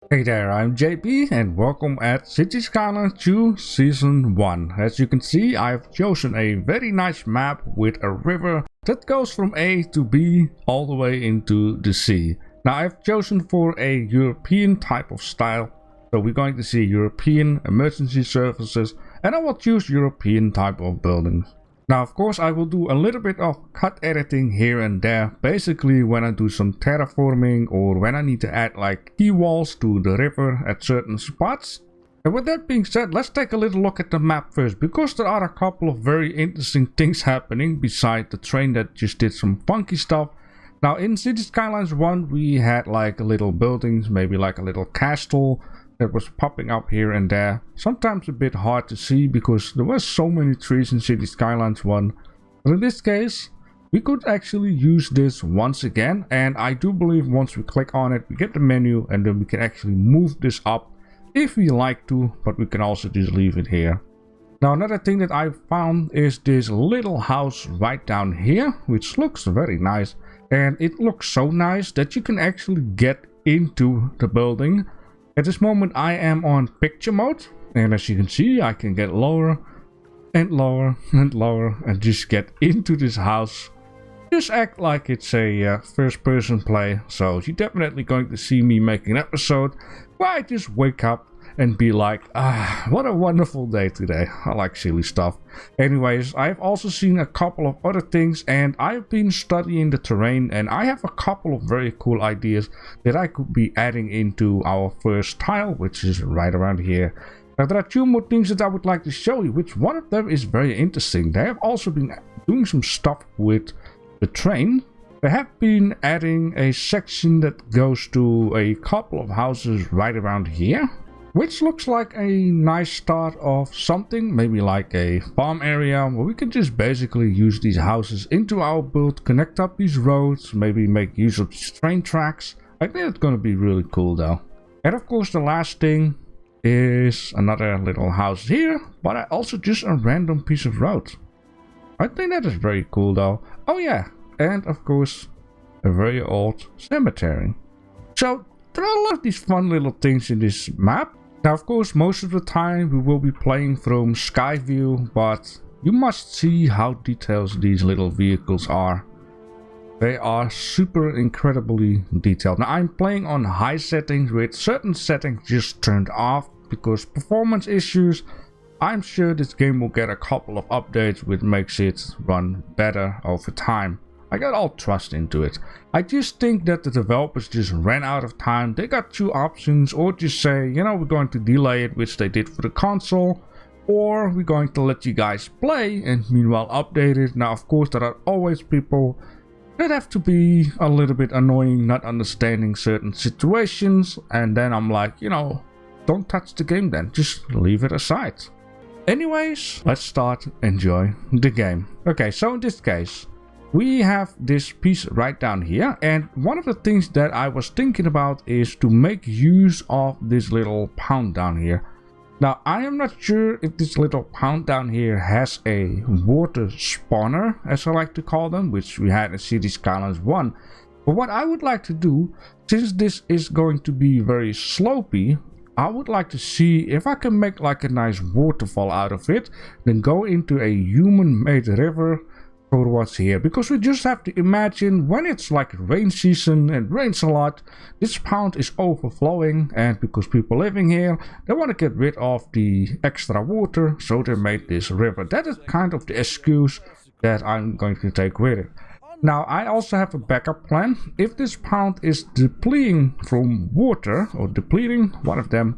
Hey there, I'm JP and welcome at Cities Skylines 2 Season 1. As you can see, I've chosen a very nice map with a river that goes from A to B all the way into the sea. Now I've chosen for a European type of style, so we're going to see European emergency services and I will choose European type of buildings. Now of course I will do a little bit of cut editing here and there, basically when I do some terraforming or when I need to add like key walls to the river at certain spots. And with that being said, let's take a little look at the map first, because there are a couple of very interesting things happening beside the train that just did some funky stuff. Now in Cities Skylines 1 we had like little buildings, maybe like a little castle that was popping up here and there. Sometimes a bit hard to see because there were so many trees in Cities Skylines 1. But in this case, we could actually use this once again. And I do believe once we click on it, we get the menu and then we can actually move this up if we like to. But we can also just leave it here. Now another thing that I found is this little house right down here, which looks very nice. And it looks so nice that you can actually get into the building. At this moment I am on picture mode, and as you can see I can get lower and lower and lower and just get into this house. Just act like it's a first person play, so you're definitely going to see me make an episode where I just wake up and be like, what a wonderful day today. I like silly stuff. Anyways, I've also seen a couple of other things and I've been studying the terrain and I have a couple of very cool ideas that I could be adding into our first tile, which is right around here. Now there are two more things that I would like to show you, which one of them is very interesting. They have also been doing some stuff with the train. They have been adding a section that goes to a couple of houses right around here, which looks like a nice start of something, maybe like a farm area where we can just basically use these houses into our build, connect up these roads, maybe make use of these train tracks. I think it's going to be really cool though. And of course the last thing is another little house here, but also just a random piece of road. I think that is very cool though. Oh yeah, and of course a very old cemetery. So there are a lot of these fun little things in this map. Now of course most of the time we will be playing from sky view, but you must see how detailed these little vehicles are. They are super incredibly detailed. Now I'm playing on high settings with certain settings just turned off because performance issues. I'm sure this game will get a couple of updates which makes it run better over time. I got all trust into it. I just think that the developers just ran out of time. They got two options, or just say, you know, we're going to delay it, which they did for the console, or we're going to let you guys play and meanwhile update it. Now of course there are always people that have to be a little bit annoying, not understanding certain situations, and then I'm like, you know, don't touch the game then, just leave it aside. Anyways, let's start enjoy the game. Okay, so in this case we have this piece right down here, and one of the things that I was thinking about is to make use of this little pound down here. Now I am not sure if this little pound down here has a water spawner, as I like to call them, which we had in Cities Skylines 1. But what I would like to do, since this is going to be very slopey, I would like to see if I can make like a nice waterfall out of it, then go into a human-made river towards here, because we just have to imagine when it's like rain season and rains a lot, this pond is overflowing, and because people living here, they want to get rid of the extra water, so they made this river. That is kind of the excuse that I'm going to take with it. Now I also have a backup plan. If this pond is depleting from water, or depleting, one of them,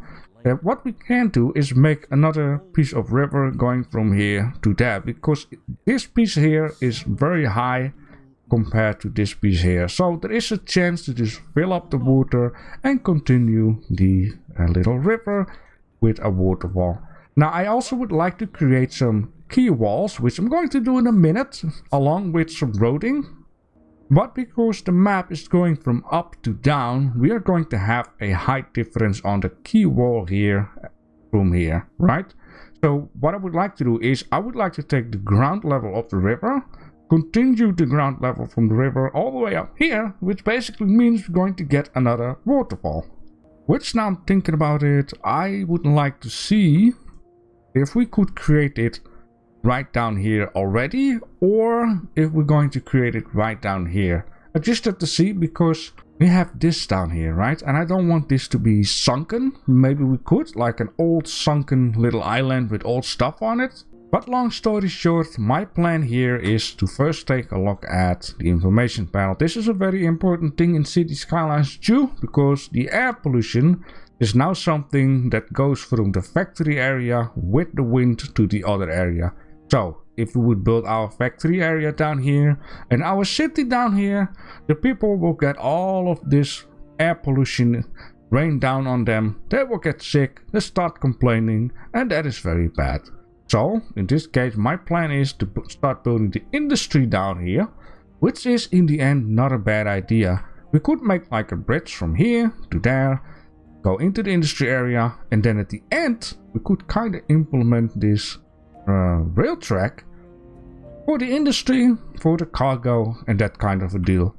what we can do is make another piece of river going from here to there, because this piece here is very high compared to this piece here. So there is a chance to just fill up the water and continue the little river with a waterfall. Now I also would like to create some key walls, which I'm going to do in a minute, along with some roading. But because the map is going from up to down, we are going to have a height difference on the key wall here from here, right? So what I would like to do is I would like to take the ground level of the river, continue the ground level from the river all the way up here, which basically means we're going to get another waterfall. Which now I'm thinking about it, I would like to see if we could create it right down here already, or if we're going to create it right down here. I just have to see, because we have this down here, right? And I don't want this to be sunken. Maybe we could, like an old sunken little island with old stuff on it. But long story short, my plan here is to first take a look at the information panel. This is a very important thing in Cities Skylines 2, because the air pollution is now something that goes from the factory area with the wind to the other area. So if we would build our factory area down here and our city down here, the people will get all of this air pollution rain down on them. They will get sick, they start complaining, and that is very bad. So in this case, my plan is to start building the industry down here, which is in the end not a bad idea. We could make like a bridge from here to there, go into the industry area, and then at the end we could kind of implement this rail track for the industry, for the cargo, and that kind of a deal.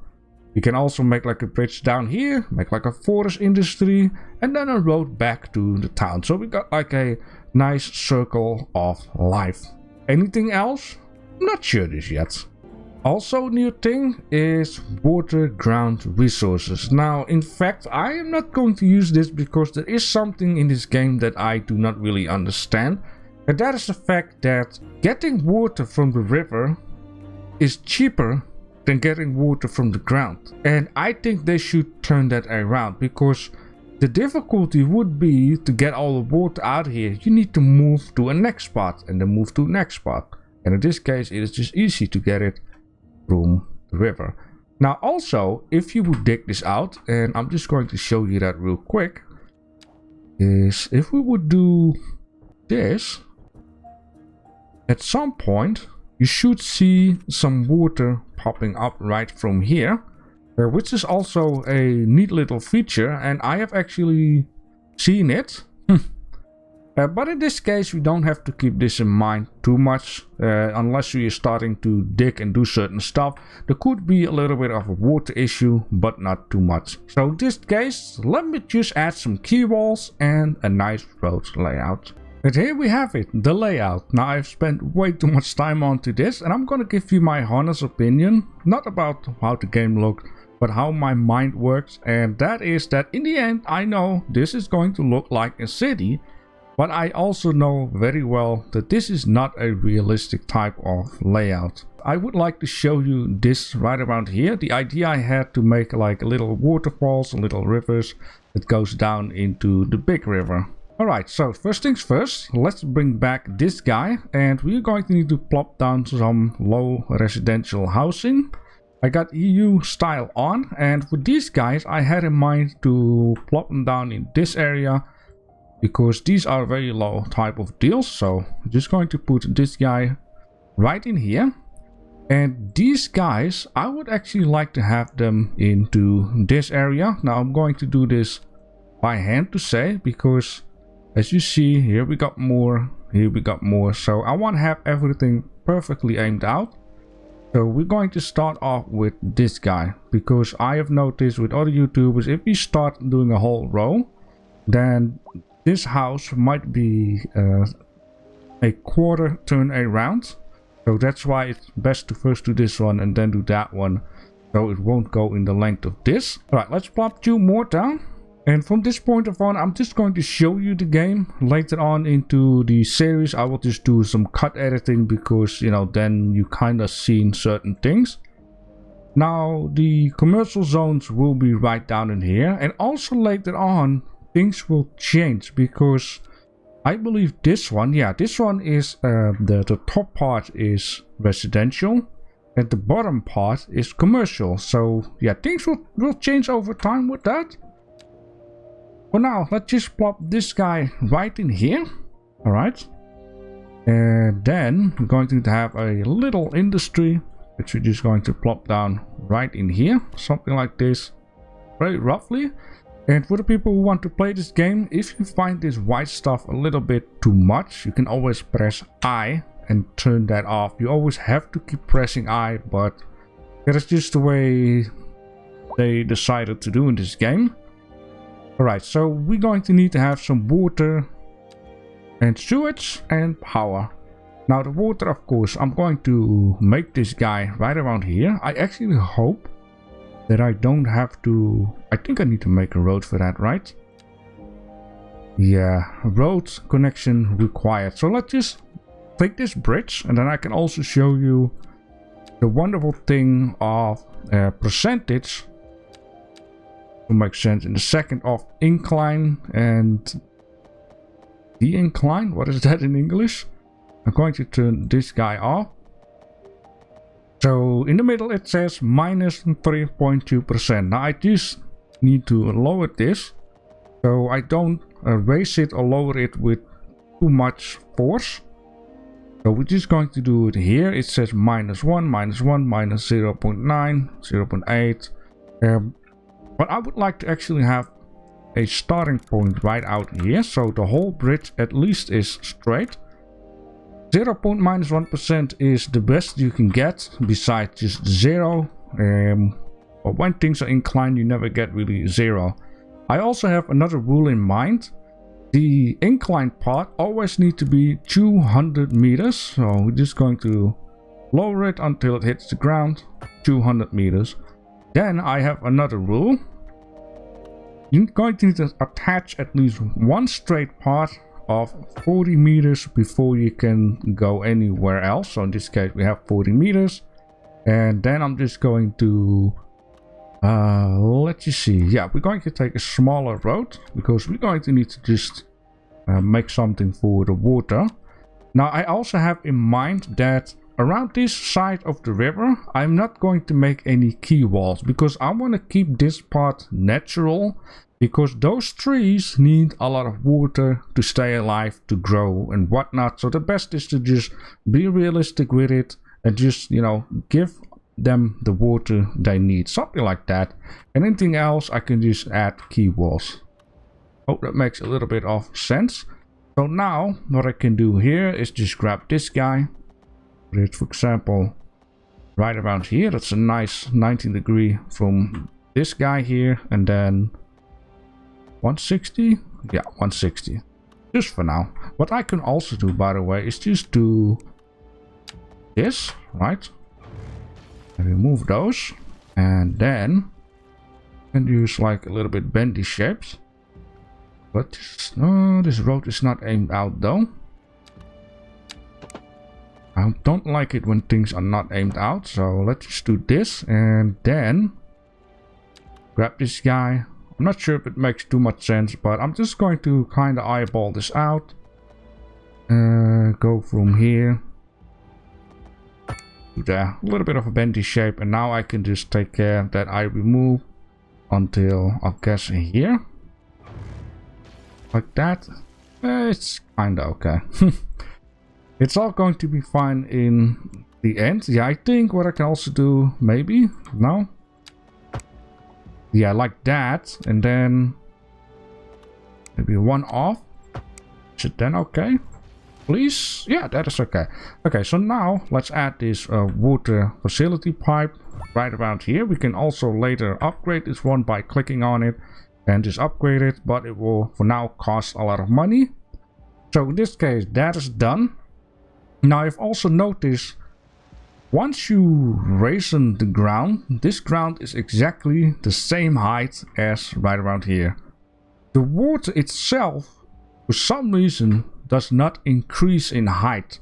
You can also make like a bridge down here, make like a forest industry, and then a road back to the town. So we got like a nice circle of life. Anything else? Not sure this yet. Also, new thing is water ground resources. Now, in fact, I am not going to use this because there is something in this game that I do not really understand. And that is the fact that getting water from the river is cheaper than getting water from the ground. And I think they should turn that around, because the difficulty would be to get all the water out here. You need to move to a next spot and then move to the next spot. And in this case, it is just easy to get it from the river. Now also, if you would dig this out, and I'm just going to show you that real quick, is if we would do this, at some point you should see some water popping up right from here, which is also a neat little feature, and I have actually seen it. But in this case, we don't have to keep this in mind too much, unless we are starting to dig and do certain stuff. There could be a little bit of a water issue, but not too much. So in this case, let me just add some key walls and a nice road layout. And here we have it, the layout. Now I've spent way too much time onto this, and I'm gonna give you my honest opinion, not about how the game looked, but how my mind works. And that is that in the end, I know this is going to look like a city, but I also know very well that this is not a realistic type of layout. I would like to show you this right around here. The idea I had to make like little waterfalls, little rivers that goes down into the big river. Alright, so first things first, let's bring back this guy, and we're going to need to plop down some low residential housing. I got EU style on, and for these guys I had in mind to plop them down in this area, because these are very low type of deals. So I'm just going to put this guy right in here. And these guys, I would actually like to have them into this area. Now I'm going to do this by hand to say, because as you see, here we got more, here we got more. So I want to have everything perfectly aimed out. So we're going to start off with this guy, because I have noticed with other YouTubers, if we start doing a whole row, then this house might be a quarter turn around. So that's why it's best to first do this one and then do that one, so it won't go in the length of this. Alright, let's plop 2 more down. And from this point on, I'm just going to show you the game. Later on into the series, I will just do some cut editing, because, you know, then you kind of seen certain things. Now, the commercial zones will be right down in here. And also later on, things will change, because I believe this one, yeah, this one is, the top part is residential. And the bottom part is commercial. So, yeah, things will change over time with that. For now, let's just plop this guy right in here. Alright. And then we're going to have a little industry, which we're just going to plop down right in here. Something like this, very roughly. And for the people who want to play this game, if you find this white stuff a little bit too much, you can always press I and turn that off. You always have to keep pressing I, but that is just the way they decided to do in this game. Alright, so we're going to need to have some water and sewage and power. Now the water, of course, I'm going to make this guy right around here. I actually hope that I don't have to... I think I need to make a road for that, right? Yeah, road connection required. So let's just take this bridge, and then I can also show you the wonderful thing of percentage to make sense in a second of incline and the incline. What is that in English? I'm going to turn this guy off. So in the middle it says minus 3.2%. Now I just need to lower this so I don't raise it or lower it with too much force. So we're just going to do it here. It says -1, -1, minus 0.9, 0.8. But I would like to actually have a starting point right out here. So the whole bridge at least is straight. 0.1% is the best you can get besides just 0. But when things are inclined, you never get really 0. I also have another rule in mind. The inclined part always needs to be 200 meters. So we're just going to lower it until it hits the ground, 200 meters. Then I have another rule. You're going to need to attach at least one straight part of 40 meters before you can go anywhere else. So in this case we have 40 meters, and then I'm just going to let's just see. Yeah, we're going to take a smaller road because we're going to need to just make something for the water. Now I also have in mind that around this side of the river I'm not going to make any quay walls because I want to keep this part natural. Because those trees need a lot of water to stay alive, to grow and whatnot. So the best is to just be realistic with it and just, you know, give them the water they need. Something like that. And anything else I can just add quay walls. Oh, that makes a little bit of sense. So now what I can do here is just grab this guy. Put it, for example, right around here. That's a nice 90 degree from this guy here. And then 160? Yeah, 160. Just for now. What I can also do, by the way, is just do this, right? And remove those. And then and use like a little bit bendy shapes. But no, this road is not aimed out though. I don't like it when things are not aimed out. So let's just do this and then grab this guy. I'm not sure if it makes too much sense, but I'm just going to kind of eyeball this out. Go from here to there. A little bit of a bendy shape, and now I can just take care that I remove until I guess here. Like that. It's kind of okay. It's all going to be fine in the end. Yeah, I think what I can also do, maybe, no? Yeah, like that, and then maybe one off. Is it then okay? Please? Yeah, that is okay. Okay, so now let's add this water facility pipe right around here. We can also later upgrade this one by clicking on it and just upgrade it, but it will for now cost a lot of money. So in this case, that is done. Now I've also noticed once you raise the ground, this ground is exactly the same height as right around here. The water itself, for some reason, does not increase in height.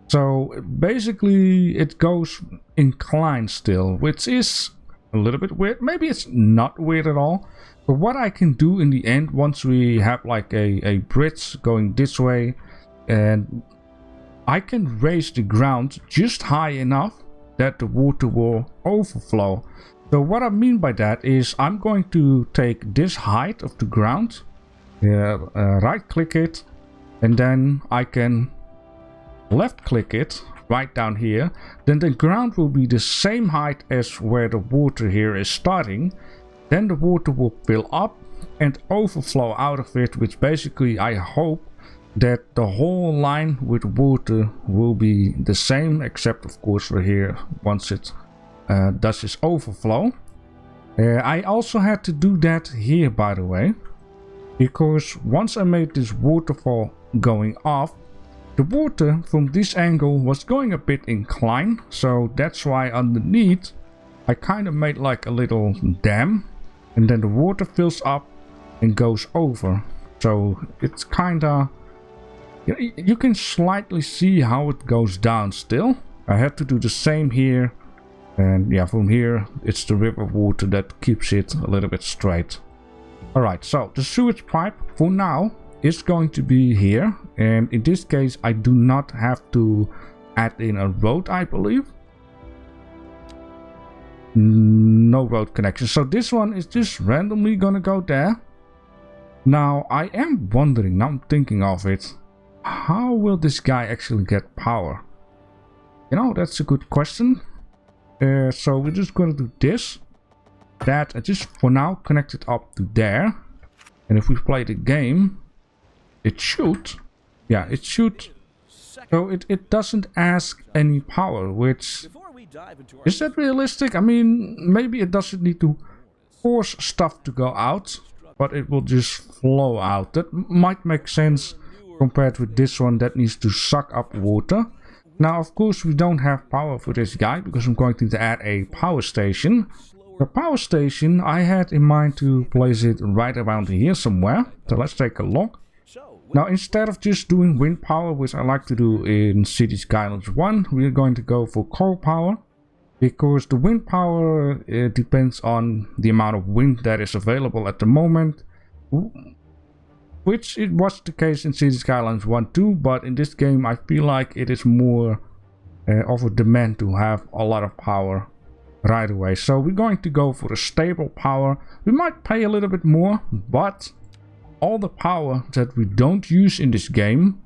So basically it goes inclined still, which is a little bit weird. Maybe it's not weird at all. But what I can do in the end, once we have like a bridge going this way, and I can raise the ground just high enough that the water will overflow. So what I mean by that is I'm going to take this height of the ground, right click it, and then I can left click it right down here. Then the ground will be the same height as where the water here is starting. Then the water will fill up and overflow out of it, which basically I hope that the whole line with water will be the same, except of course for here once it does its overflow. I also had to do that here, by the way, because once I made this waterfall going off, the water from this angle was going a bit inclined, so that's why underneath I kind of made like a little dam, and then the water fills up and goes over. So it's kind of, you can slightly see how it goes down still. I had to do the same here, and yeah, from here it's the river water that keeps it a little bit straight. Alright, so the sewage pipe for now is going to be here, and in this case I do not have to add in a road, I believe. No road connection, so this one is just randomly gonna go there. Now I am wondering, now I'm thinking of it, how will this guy actually get power? You know, that's a good question. So we're just gonna do this, that, and just for now connect it up to there. And if we play the game, it should, yeah, it should. So it doesn't ask any power, which, is that realistic? I mean, maybe it doesn't need to force stuff to go out, but it will just flow out. That might make sense compared with this one that needs to suck up water. Now, of course, we don't have power for this guy because I'm going to add a power station. The power station, I had in mind to place it right around here somewhere. So let's take a look. Now, instead of just doing wind power, which I like to do in Cities Skylines 1, we're going to go for coal power. Because the wind power depends on the amount of wind that is available at the moment. Which it was the case in Cities Skylines 1 too, but in this game I feel like it is more of a demand to have a lot of power right away. So we're going to go for a stable power. We might pay a little bit more, but all the power that we don't use in this game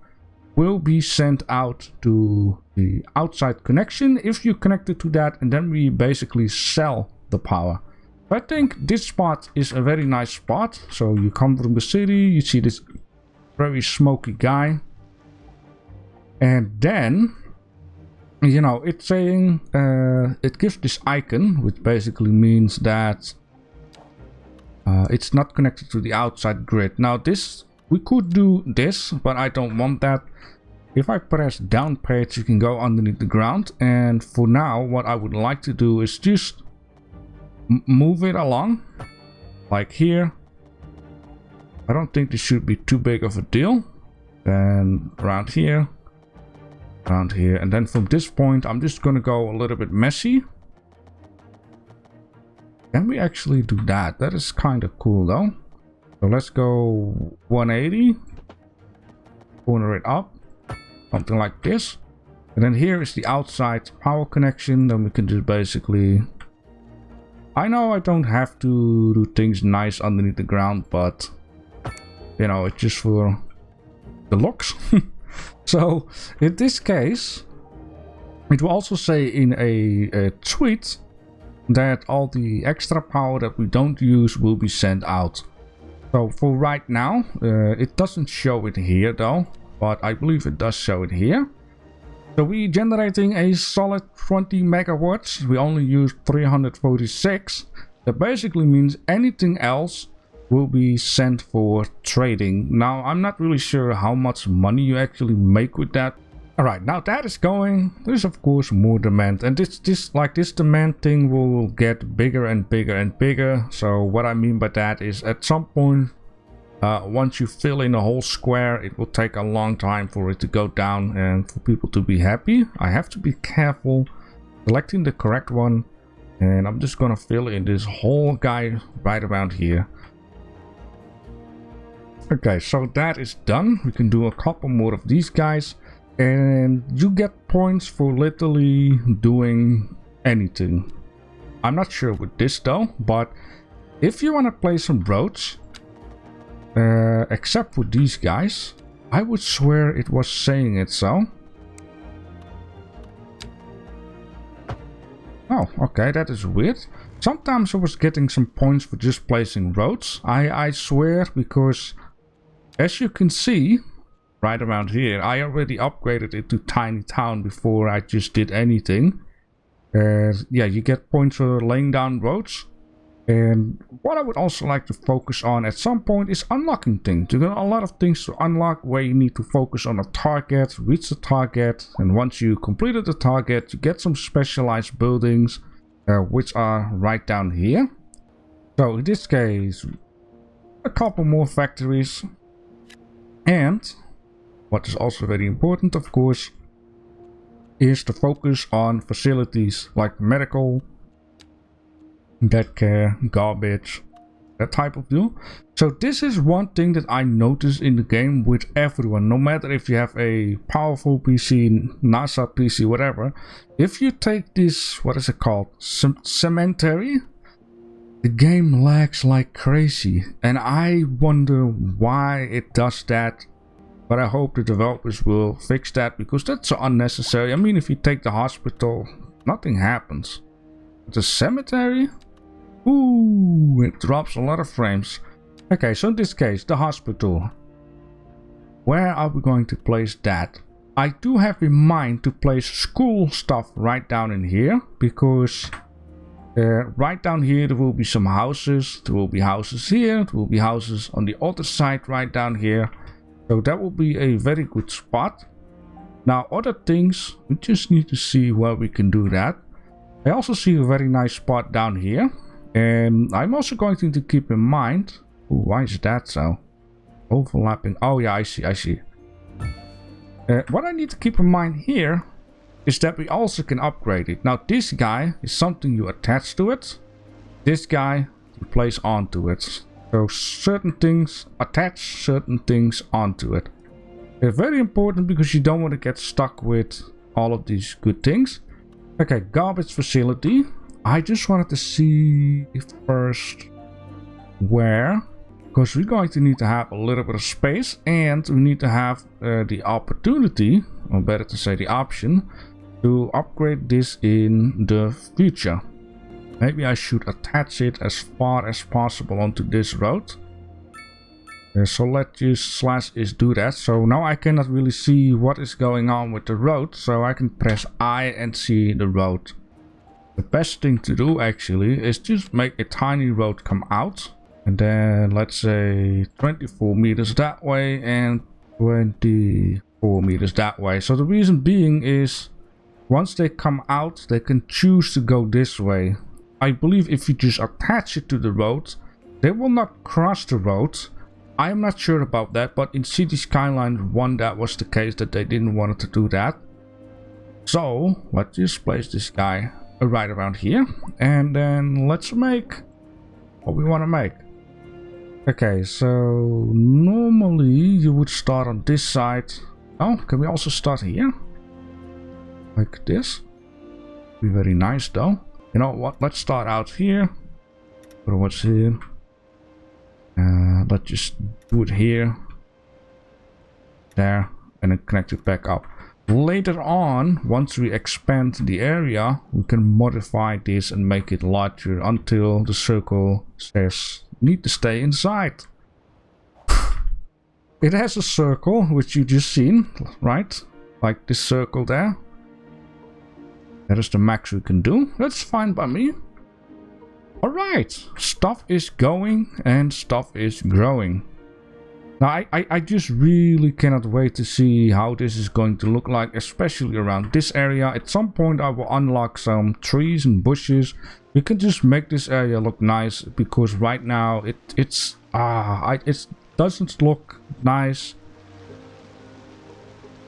will be sent out to the outside connection if you connect it to that, and then we basically sell the power. I think this spot is a very nice spot. So you come from the city, you see this very smoky guy, and then, you know, it's saying, it gives this icon, which basically means that it's not connected to the outside grid. Now this, we could do this, but I don't want that. If I press down page, you can go underneath the ground, and for now what I would like to do is just move it along, like here. I don't think this should be too big of a deal. Then around here, and then from this point I'm just gonna go a little bit messy. Can we actually do that? That is kind of cool though. So let's go 180, corner it up, something like this. And then here is the outside power connection. Then we can just basically, I know I don't have to do things nice underneath the ground, but you know, it's just for the looks. So in this case, it will also say in a tweet that all the extra power that we don't use will be sent out. So for right now, it doesn't show it here though, but I believe it does show it here. So we're generating a solid 20 megawatts. We only use 346. That basically means anything else will be sent for trading. Now, I'm not really sure how much money you actually make with that. Alright, now that is going. There's of course more demand. And this demand thing will get bigger and bigger and bigger. So what I mean by that is at some point, once you fill in a whole square, it will take a long time for it to go down and for people to be happy. I have to be careful selecting the correct one, and I'm just gonna fill in this whole guy right around here. Okay, so that is done. We can do a couple more of these guys, and you get points for literally doing anything. I'm not sure with this though, but if you want to play some roads, except for these guys, I would swear it was saying it so. Oh, okay, that is weird. Sometimes I was getting some points for just placing roads. I swear, because as you can see, right around here, I already upgraded it to Tiny Town before I just did anything. Yeah, you get points for laying down roads. And what I would also like to focus on at some point is unlocking things. You got a lot of things to unlock where you need to focus on a target, reach the target, and once you completed the target, you get some specialized buildings, which are right down here. So in this case, a couple more factories. And what is also very important, of course, is to focus on facilities like medical, pet care, garbage, that type of deal. So this is one thing that I notice in the game with everyone, no matter if you have a powerful PC, NASA PC, whatever. If you take this, what is it called, cemetery, the game lags like crazy, and I wonder why it does that. But I hope the developers will fix that, because that's so unnecessary. I mean, if you take the hospital, nothing happens. The cemetery, ooh, it drops a lot of frames. Okay, so in this case, the hospital. Where are we going to place that? I do have in mind to place school stuff right down in here, because right down here there will be some houses. There will be houses here, there will be houses on the other side right down here. So that will be a very good spot. Now other things, we just need to see where we can do that. I also see a very nice spot down here. And I'm also going to keep in mind... Ooh, why is that so? Overlapping. Oh yeah, I see. What I need to keep in mind here is that we also can upgrade it. Now this guy is something you attach to it. This guy you place onto it. So certain things, attach certain things onto it. They're very important because you don't want to get stuck with all of these good things. Okay, garbage facility. I just wanted to see first where, because we're going to need to have a little bit of space, and we need to have the opportunity, or better to say the option, to upgrade this in the future. Maybe I should attach it as far as possible onto this road. So let's just /is do that. So now I cannot really see what is going on with the road, so I can press I and see the road. The best thing to do actually is just make a tiny road come out, and then let's say 24 meters that way and 24 meters that way. So the reason being is once they come out, they can choose to go this way. I believe if you just attach it to the road, they will not cross the road. I'm not sure about that, but in Cities Skylines 1 that was the case, that they didn't want to do that. So let's just place this guy right around here, and then let's make what we want to make. Okay, so normally you would start on this side. Oh, can we also start here? Like this? Be very nice though. You know what? Let's start out here. Put what's here. Let's just do it here, there, and then connect it back up. Later on, once we expand the area, we can modify this and make it larger until the circle says need to stay inside. It has a circle, which you just seen, right? Like this circle there. That is the max we can do. That's fine by me. Alright, stuff is going and stuff is growing. Now I just really cannot wait to see how this is going to look like, especially around this area. At some point I will unlock some trees and bushes. We can just make this area look nice, because right now it doesn't look nice.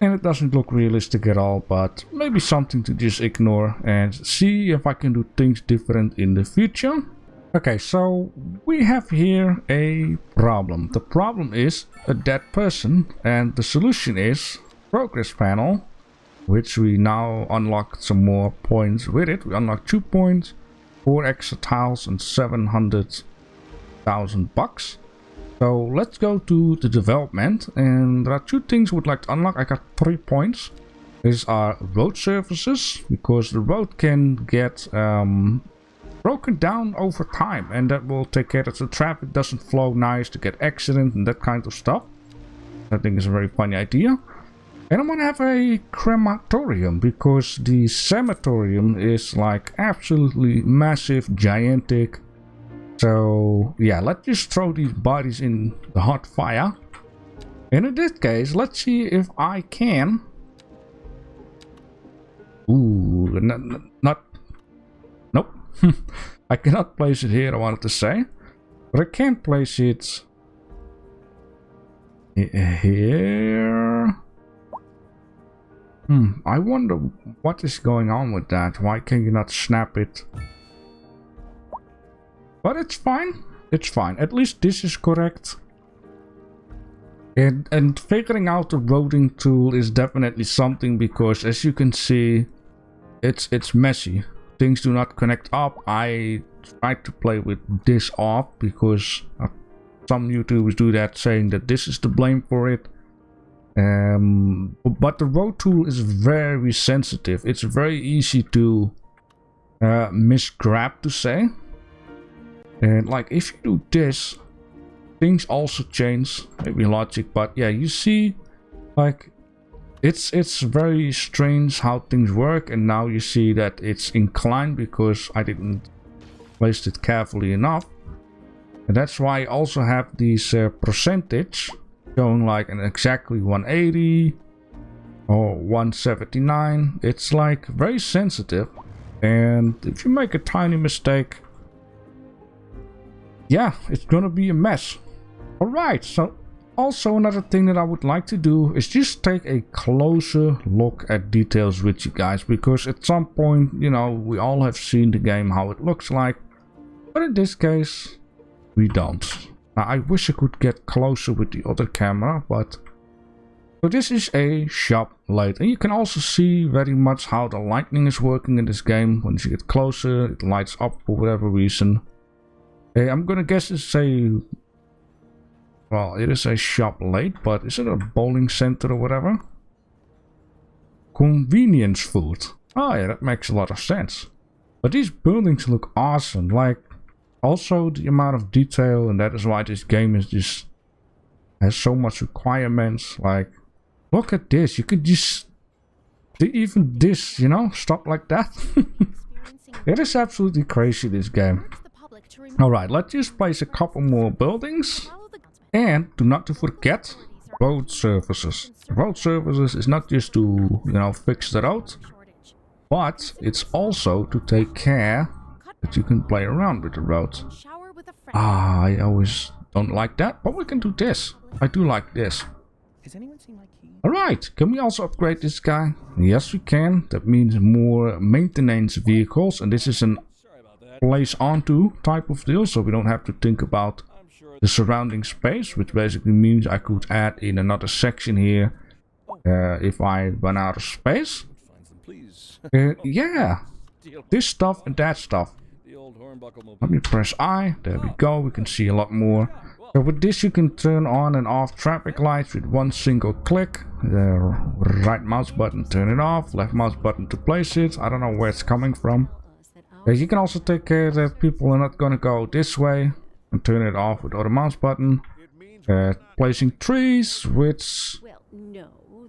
And it doesn't look realistic at all, but maybe something to just ignore and see if I can do things different in the future. Okay, so we have here a problem. The problem is a dead person, and the solution is progress panel, which we now unlocked some more points with it. We unlocked 2 points, 4 extra tiles, and 700,000 bucks. So let's go to the development, and there are 2 things I would like to unlock. I got 3 points. These are road surfaces, because the road can get broken down over time, and that will take care that the traffic doesn't flow nice, to get accidents and that kind of stuff. I think is a very funny idea. And I'm gonna have a crematorium, because the cemetorium is like absolutely massive, gigantic. So yeah, let's just throw these bodies in the hot fire. And in this case, let's see if I can. Ooh, nope. I cannot place it here, I wanted to say. But I can place it here. I wonder what is going on with that. Why can you not snap it? But it's fine. It's fine. At least this is correct. And figuring out the routing tool is definitely something, because as you can see, it's messy. Things do not connect up. I tried to play with this off because some YouTubers do that, saying that this is to blame for it. But the road tool is very sensitive. It's very easy to misgrab, to say. And like if you do this, things also change, maybe logic, but yeah, you see, like it's very strange how things work. And now you see that it's inclined because I didn't place it carefully enough. And that's why I also have these percentage showing like an exactly 180 or 179. It's like very sensitive, and if you make a tiny mistake, yeah, it's gonna be a mess. Alright, so also another thing that I would like to do is just take a closer look at details with you guys, because at some point, you know, we all have seen the game, how it looks like, but in this case we don't. Now I wish I could get closer with the other camera, but so this is a shop light, and you can also see very much how the lighting is working in this game. Once you get closer, it lights up for whatever reason. I'm gonna guess it's a, well, it is a shop late, but is it a bowling center or whatever? Convenience food. Oh yeah, that makes a lot of sense. But these buildings look awesome. Like, also the amount of detail, and that is why this game is just has so much requirements. Like, look at this. You could just even this, you know, stop like that. It is absolutely crazy, this game. Alright, let's just place a couple more buildings. And do not to forget road services. Road services is not just to, you know, fix the road, but it's also to take care that you can play around with the road. I always don't like that, but we can do this. I do like this. Alright, can we also upgrade this guy? Yes, we can. That means more maintenance vehicles, and this is an place onto type of deal, so we don't have to think about the surrounding space, which basically means I could add in another section here if I run out of space. Yeah, this stuff and that stuff. Let me press I. There we go. We can see a lot more. So with this you can turn on and off traffic lights with one single click. The right mouse button, turn it off. Left mouse button to place it. I don't know where it's coming from. You can also take care that people are not gonna go this way, and turn it off with the other mouse button. Placing trees, which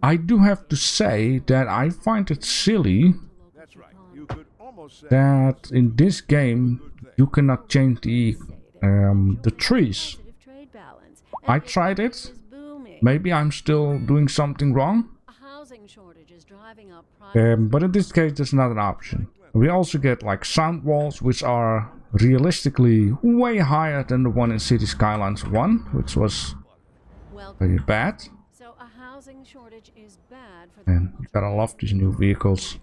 I do have to say that I find it silly that in this game you cannot change the trees. I tried it. Maybe I'm still doing something wrong. But in this case there's not an option. We also get like sound walls, which are realistically way higher than the one in Cities Skylines 1, which was very bad. And you gotta love these new vehicles.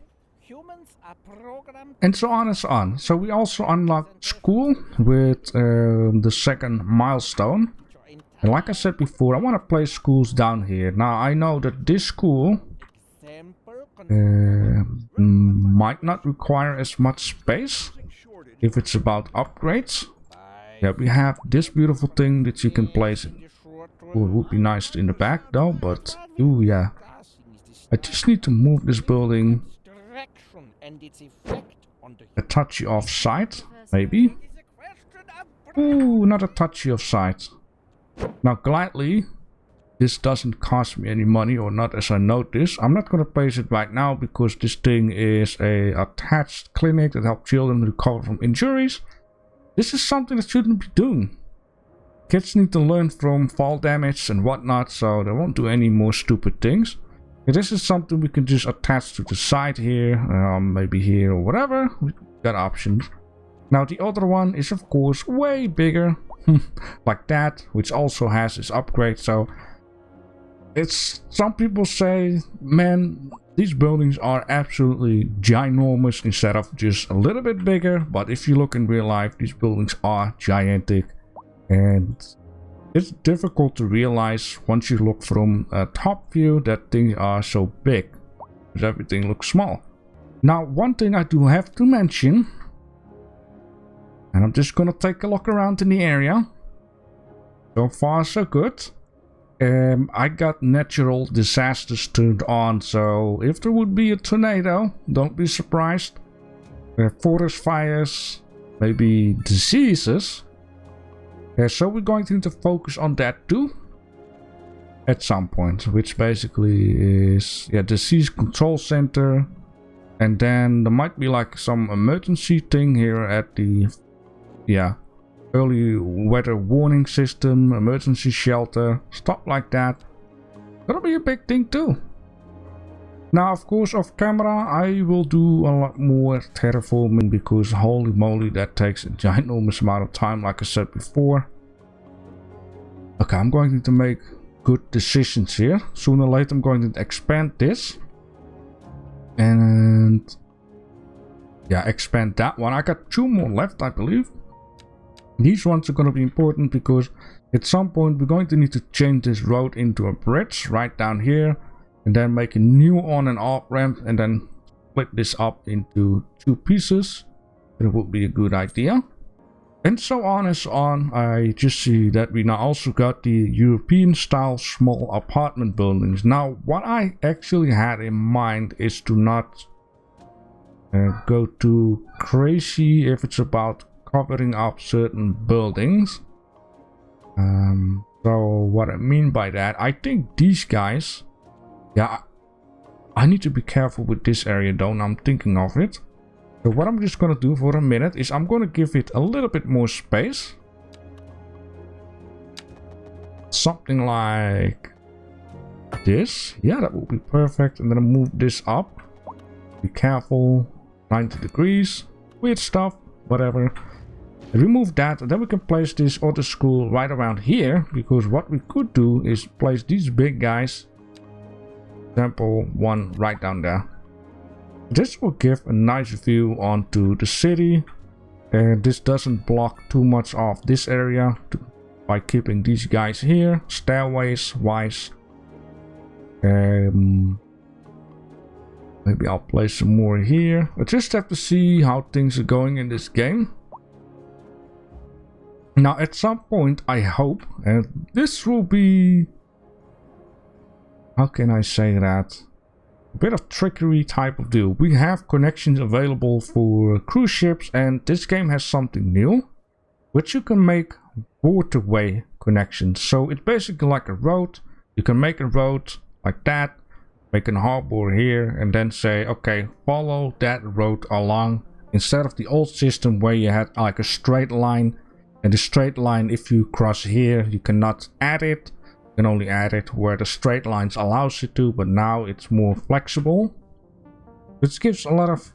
And so on and so on. So we also unlocked school with the second milestone. And like I said before, I want to place schools down here. Now I know that this school might not require as much space if it's about upgrades. Yeah, we have this beautiful thing that you can place. Ooh, it would be nice in the back though, but ooh yeah. I just need to move this building a touchy off site, maybe. Ooh, not a touchy off site. Now gladly, this doesn't cost me any money, or not as I notice. I'm not going to place it right now because this thing is a attached clinic that helps children recover from injuries. This is something that shouldn't be doing. Kids need to learn from fall damage and whatnot, so they won't do any more stupid things. This is something we can just attach to the side here, maybe here or whatever. We've got options. Now the other one is of course way bigger, like that, which also has this upgrade. So it's, some people say, man, these buildings are absolutely ginormous instead of just a little bit bigger. But if you look in real life, these buildings are gigantic, and it's difficult to realize once you look from a top view that things are so big, because everything looks small. Now one thing I do have to mention, and I'm just gonna take a look around in the area. So far so good. I got natural disasters turned on, so if there would be a tornado, don't be surprised. Forest fires, maybe diseases. So we're going to need to focus on that too at some point, which basically is, yeah, disease control center. And then there might be like some emergency thing here at the, yeah, early weather warning system, emergency shelter, stuff like that. That'll be a big thing too. Now of course off camera I will do a lot more terraforming, because holy moly, that takes a ginormous amount of time, like I said before. Okay, I'm going to make good decisions here. Sooner or later I'm going to expand this. And yeah, expand that one. I got 2 more left, I believe. These ones are going to be important because at some point we're going to need to change this road into a bridge right down here, and then make a new on and off ramp, and then split this up into 2 pieces. It would be a good idea. And so on and so on. I just see that we now also got the European style small apartment buildings. Now what I actually had in mind is to not go too crazy if it's about covering up certain buildings. So what I mean by that, I think these guys, yeah, I need to be careful with this area though, now I'm thinking of it. So what I'm just gonna do for a minute is I'm gonna give it a little bit more space. Something like this. Yeah, that would be perfect. And then I'll move this up. Be careful. 90 degrees. Weird stuff. Whatever. Remove that, and then we can place this other school right around here, because what we could do is place these big guys, for example, one right down there. This will give a nice view onto the city, and this doesn't block too much of this area by keeping these guys here, stairways wise. Maybe I'll place some more here. I just have to see how things are going in this game. Now at some point I hope, and this will be, how can I say that, a bit of trickery type of deal. We have connections available for cruise ships, and this game has something new, which you can make waterway connections. So it's basically like a road. You can make a road like that, make a harbor here, and then say, okay, follow that road along, instead of the old system where you had like a straight line. And the straight line, if you cross here, you cannot add it. You can only add it where the straight lines allows you to, but now it's more flexible. This gives a lot of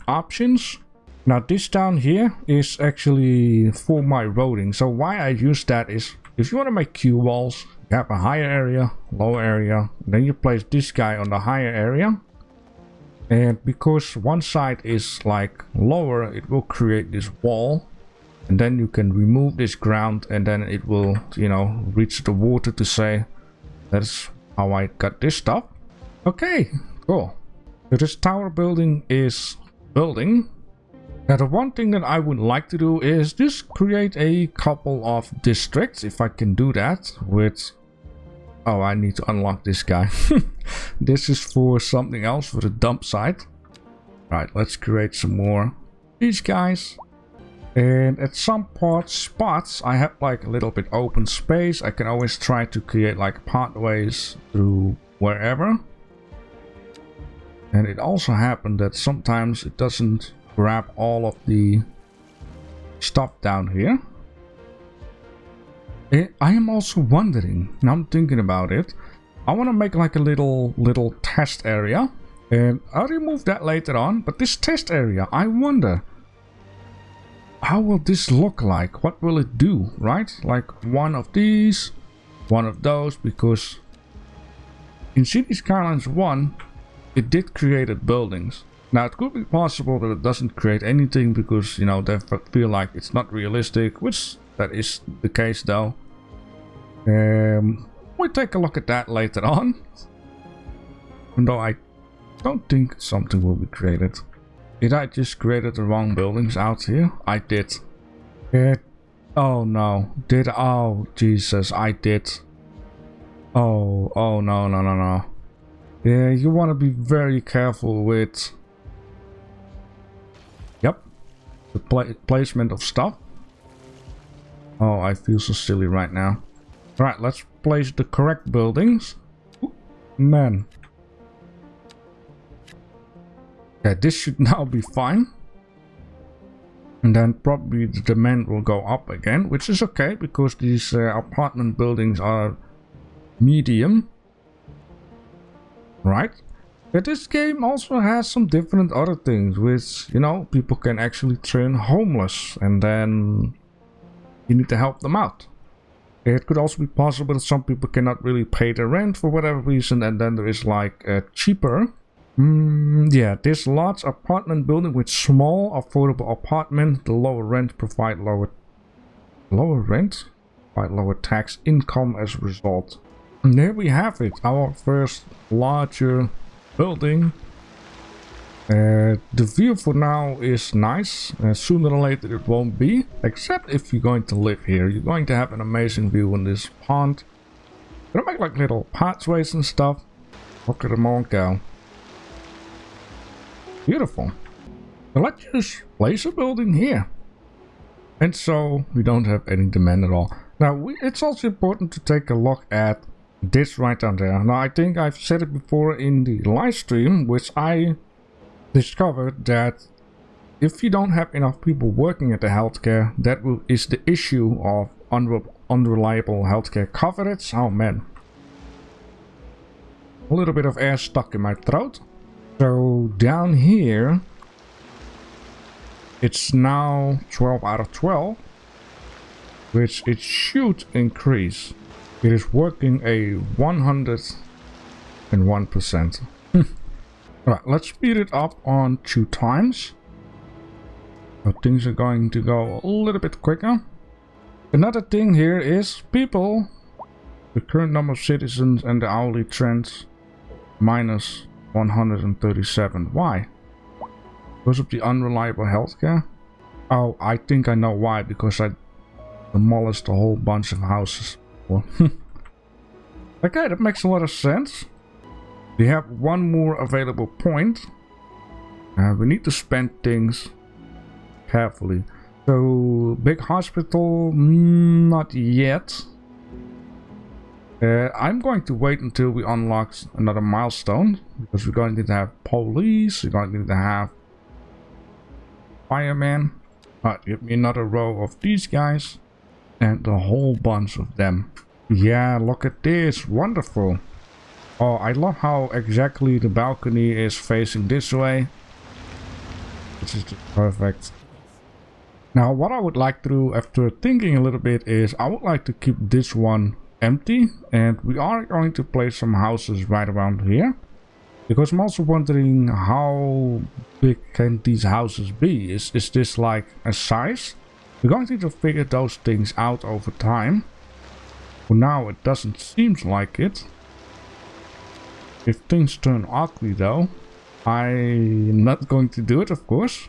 options. Now this down here is actually for my roading. So why I use that is, if you want to make cue walls, you have a higher area, lower area, then you place this guy on the higher area. And because one side is like lower, it will create this wall. And then you can remove this ground, and then it will, you know, reach the water to say, that's how I got this stuff. Okay, cool. So this tower building is building. Now the one thing that I would like to do is just create a couple of districts, if I can do that with... Oh, I need to unlock this guy. This is for something else, for the dump site. Right, let's create some more these guys. And at some spots I have like a little bit open space. I can always try to create like pathways through wherever. And it also happened that sometimes it doesn't grab all of the stuff down here. I am also wondering, now I'm thinking about it, I want to make like a little test area, and I'll remove that later on, but this test area, I wonder, how will this look like? What will it do, right? Like one of these, one of those, because in Cities Skylines 1, it did create buildings. Now it could be possible that it doesn't create anything because, you know, they feel like it's not realistic, which that is the case though. We'll take a look at that later on. Even though I don't think something will be created. Did I just create the wrong buildings out here? I did. Oh no. Oh Jesus, I did. Oh no. Yeah, you want to be very careful with... Yep. The placement of stuff. Oh, I feel so silly right now. Right, let's place the correct buildings. Ooh, man. Yeah, this should now be fine. And then probably the demand will go up again, which is okay because these apartment buildings are medium. Right? But this game also has some different other things, which, you know, people can actually turn homeless and then you need to help them out. It could also be possible that some people cannot really pay their rent for whatever reason, and then there is like a cheaper. Yeah, this large apartment building with small affordable apartment. The lower rent provide lower tax income as a result. And there we have it, our first larger building. The view for now is nice. Sooner or later it won't be, except if you're going to live here. You're going to have an amazing view on this pond. Gonna make like little pathways and stuff. Look at them all go. Beautiful. So let's just place a building here. And so we don't have any demand at all. Now it's also important to take a look at this right down there. Now I think I've said it before in the live stream, which I discovered that if you don't have enough people working at the healthcare, that is the issue of unreliable healthcare coverage. Oh man. A little bit of air stuck in my throat. So down here, it's now 12 out of 12, which it should increase. It is working a 101%. Alright, let's speed it up on 2 times. So things are going to go a little bit quicker. Another thing here is people, the current number of citizens and the hourly trends, minus 137. Why? Because of the unreliable healthcare? Oh, I think I know why. Because I demolished a whole bunch of houses. Okay, that makes a lot of sense. We have one more available point. We need to spend things carefully. So, big hospital, not yet. I'm going to wait until we unlock another milestone. Because we're going to need to have police, we're going to need to have firemen. Alright, give me another row of these guys. And a whole bunch of them. Yeah, look at this, wonderful. Oh, I love how exactly the balcony is facing this way. This is just perfect. Now, what I would like to do after thinking a little bit is I would like to keep this one empty. And we are going to place some houses right around here. Because I'm also wondering how big can these houses be? Is this like a size? We're going to need to figure those things out over time. For now, it doesn't seem like it. If things turn ugly though, I'm not going to do it, of course.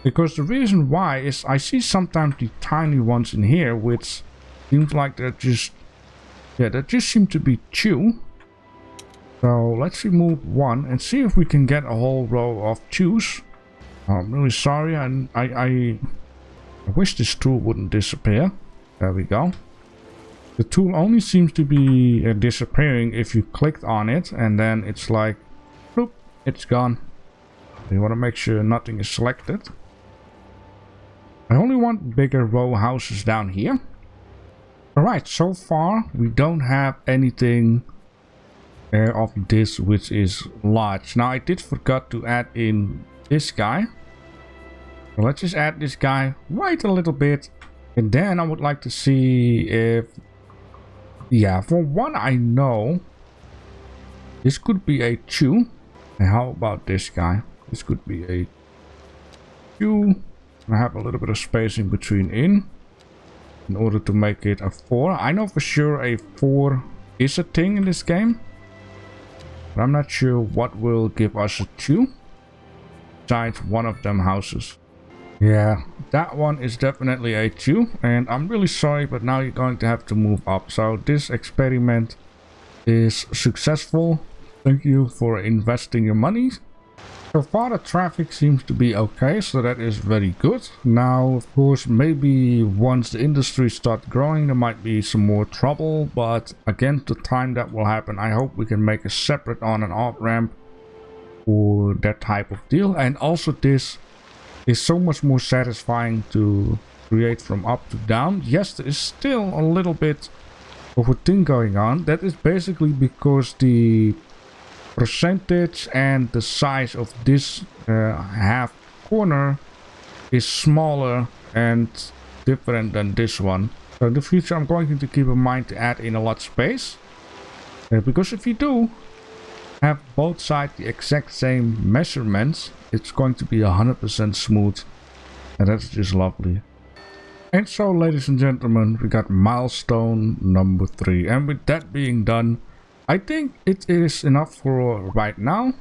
Because the reason why is I see sometimes the tiny ones in here, which seems like they're just... yeah, they just seem to be chew. So let's remove one and see if we can get a whole row of chews. I'm really sorry, I wish this tool wouldn't disappear. There we go. The tool only seems to be disappearing if you clicked on it and then it's like, bloop, it's gone. You want to make sure nothing is selected. I only want bigger row houses down here. Alright, so far we don't have anything of this which is large. Now I did forget to add in this guy. So let's just add this guy right a little bit. And then I would like to see if... Yeah, for one I know this could be a 2. And how about this guy? This could be a 2. I have a little bit of space in between in order to make it a 4. I know for sure a 4 is a thing in this game. But I'm not sure what will give us a 2. Besides one of them houses. Yeah, that one is definitely a 2. And I'm really sorry, but now you're going to have to move up. So this experiment is successful. Thank you for investing your money. So far the traffic seems to be okay, so that is very good. Now, of course, maybe once the industry starts growing, there might be some more trouble. But again, the time that will happen, I hope we can make a separate on and off ramp for that type of deal. And also this is so much more satisfying to create from up to down. Yes, there is still a little bit of a thing going on. That is basically because the percentage and the size of this half corner is smaller and different than this one. So in the future I'm going to keep in mind to add in a lot of space. Because if you do have both sides the exact same measurements, it's going to be 100% smooth. And that's just lovely. And so, ladies and gentlemen, we got milestone number 3. And with that being done, I think it is enough for right now.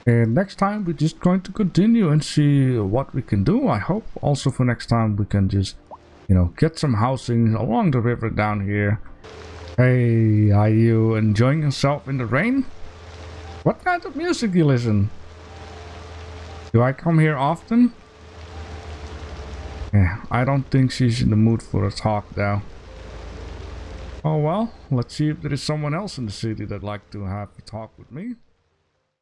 And next time we're just going to continue and see what we can do. I hope also for next time we can just, you know, get some housing along the river down here. Hey, are you enjoying yourself in the rain? What kind of music do you listen? Do I come here often? Yeah, I don't think she's in the mood for a talk though. Oh well, let's see if there is someone else in the city that'd like to have a talk with me.